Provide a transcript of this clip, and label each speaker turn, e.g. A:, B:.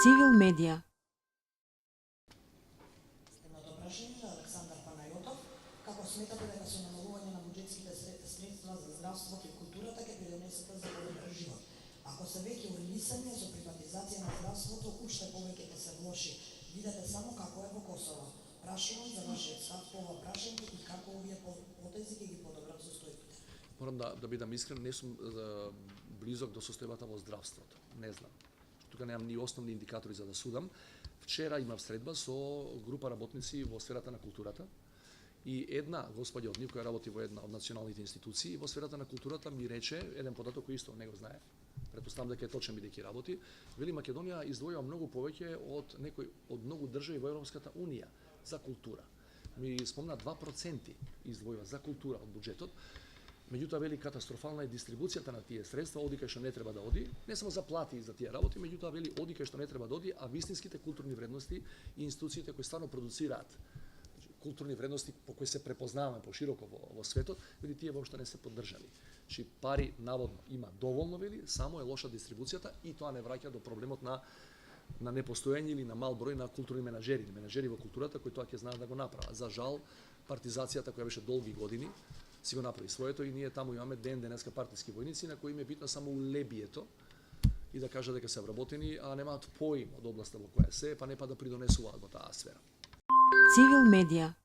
A: Civil Media.
B: Следното прашање на Александар Панајотов: како сметате дека со намалување на буџетските средства за здравството и културата ќе придонесете за подобар живот? Ако се веќе урегисани со приватизација на здравството, уште повеќе ќе се влоши. Видете само како е во Косово. Прашувам за вашиот став по ова прашање и како овие потези ќе ги подобрат состојбите.
C: Морам да бидам искрен, не сум близок до состојбата во здравството. Не знам. Тука немам ни основни индикатори за да судам. Вчера имав средба со група работници во сферата на културата и една господја од нив која работи во една од националните институции во сферата на културата ми рече еден податок кој исто не го знае. Претпоставам дека е точен бидејќи работи. Вели Македонија издвојува многу повеќе од некој од многу држави во Европската унија за култура. Ми спомна 2% издвојува за култура од буџетот. Меѓутоа вели катастрофална е дистрибуцијата на тие средства, оди кај што не треба да оди, не само за плати за тие работи, меѓутоа вели оди кај што не треба да оди, а вистинските културни вредности и институциите кои стварно продуцираат културни вредности по кои се препознаваме пошироко во светот, вели тие воопшто не се поддржани. Значи пари наводно има доволно, вели, само е лоша дистрибуцијата и тоа не враќа до проблемот на непостоење или на мал број на културни менаџери во културата кои тоа ќе знаат да го направат. За жал, партизацијата која беше долги години си го направи своето и ние таму имаме денеска партиски војници на кои им е битно само улебието и да кажат дека се вработени, а немаат поим од областа во која се, па не па да придонесуваат во таа сфера.
A: Civil Media.